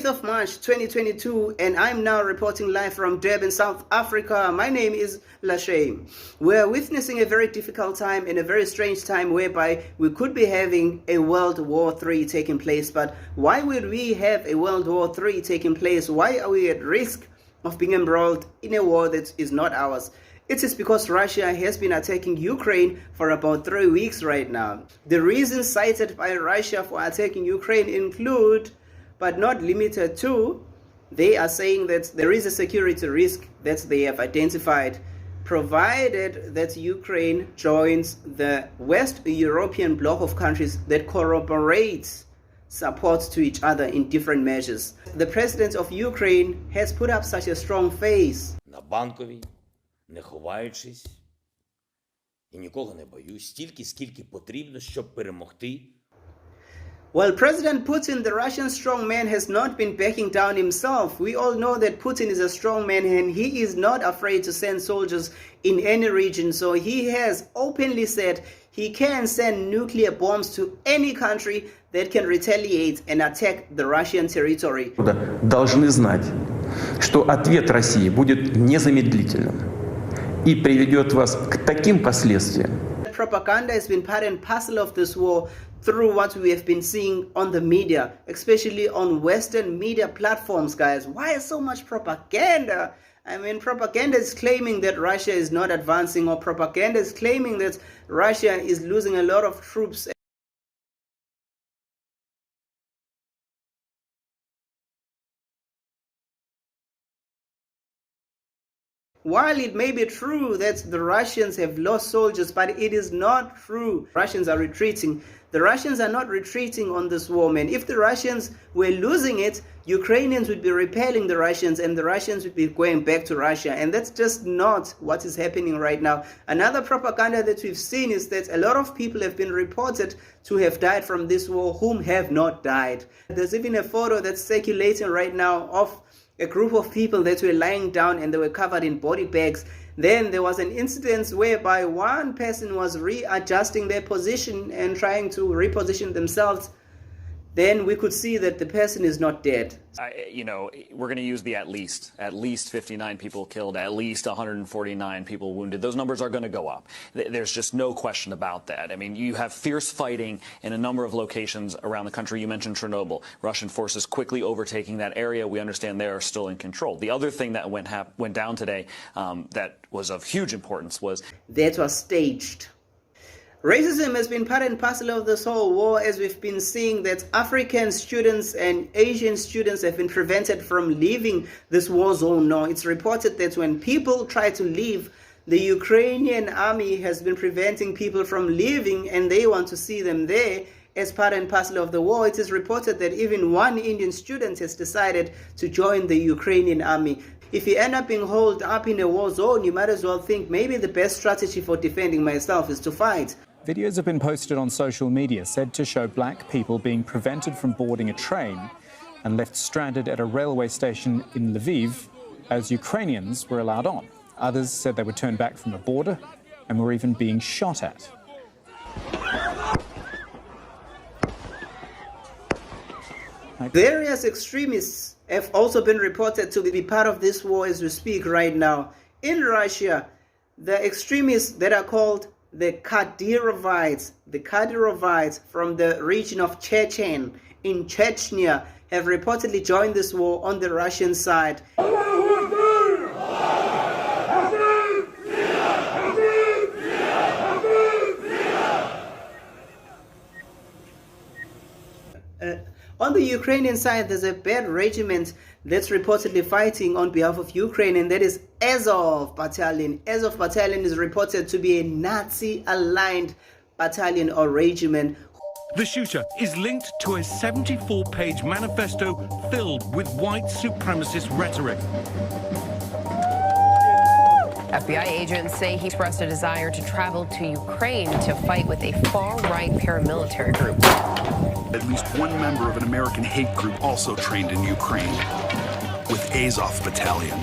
8th of March 2022, and I'm now reporting live from Durban, South Africa. My name is LaShae. We're witnessing a very difficult time and a very strange time whereby we could be having a World War III taking place. But why would we have a World War III taking place? Why are we at risk of being embroiled in a war that is not ours? It is because Russia has been attacking Ukraine for about 3 weeks right now. The reasons cited by Russia for attacking Ukraine include, but not limited to, they are saying that there is a security risk that they have identified, provided that Ukraine joins the West European bloc of countries that corroborates support to each other in different measures. The president of Ukraine has put up such a strong face. На Банковій, не ховаючись, і нікого не боюсь, стільки, скільки потрібно, щоб перемогти. Well, President Putin, the Russian strongman, has not been backing down himself. We all know that Putin is a strongman and he is not afraid to send soldiers in any region. So he has openly said he can send nuclear bombs to any country that can retaliate and attack the Russian territory. Должны знать, что ответ России будет незамедлительным и приведет вас к таким последствиям. Propaganda has been part and parcel of this war through what we have been seeing on the media, especially on Western media platforms, guys. Why so much propaganda? I mean, propaganda is claiming that Russia is not advancing, or propaganda is claiming that Russia is losing a lot of troops. While it may be true that the Russians have lost soldiers, but it is not true. Russians are retreating. The Russians are not retreating on this war, man. If the Russians were losing it, Ukrainians would be repelling the Russians and the Russians would be going back to Russia. And that's just not what is happening right now. Another propaganda that we've seen is that a lot of people have been reported to have died from this war whom have not died. There's even a photo that's circulating right now of a group of people that were lying down and they were covered in body bags. Then there was an incident whereby one person was readjusting their position and trying to reposition themselves. Then we could see that the person is not dead. We're going to use the at least 59 people killed, at least 149 people wounded. Those numbers are going to go up. There's just no question about that. I mean, you have fierce fighting in a number of locations around the country. You mentioned Chernobyl. Russian forces quickly overtaking that area. We understand they are still in control. The other thing that went down today that was of huge importance was that was staged. Racism has been part and parcel of this whole war, as we've been seeing that African students and Asian students have been prevented from leaving this war zone. Now, it's reported that when people try to leave, the Ukrainian army has been preventing people from leaving and they want to see them there as part and parcel of the war. It is reported that even one Indian student has decided to join the Ukrainian army. If you end up being holed up in a war zone, you might as well think maybe the best strategy for defending myself is to fight. Videos have been posted on social media said to show black people being prevented from boarding a train and left stranded at a railway station in Lviv as Ukrainians were allowed on. Others said they were turned back from the border and were even being shot at. Various extremists have also been reported to be part of this war as we speak right now. In Russia, the extremists that are called the Kadyrovites from the region of Chechen in Chechnya have reportedly joined this war on the Russian side. On the Ukrainian side, there's a bad regiment that's reportedly fighting on behalf of Ukraine, and that is Azov Battalion. Azov Battalion is reported to be a Nazi-aligned battalion or regiment. The shooter is linked to a 74-page manifesto filled with white supremacist rhetoric. FBI agents say he expressed a desire to travel to Ukraine to fight with a far-right paramilitary group. At least one member of an American hate group also trained in Ukraine with Azov Battalion.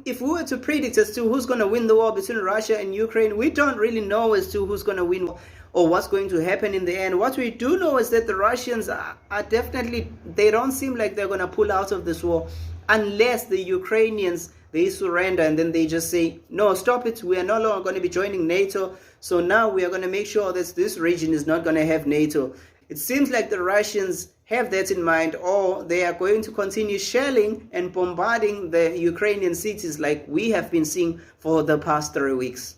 if we were to predict as to who's going to win the war between Russia and Ukraine, we don't really know as to who's going to win or what's going to happen in the end. What we do know is that the Russians are definitely, they don't seem like they're going to pull out of this war unless the Ukrainians, they surrender and then they just say, no, stop it, we are no longer going to be joining NATO, so now we are going to make sure that this region is not going to have NATO. It seems like the Russians have that in mind, or they are going to continue shelling and bombarding the Ukrainian cities like we have been seeing for the past 3 weeks.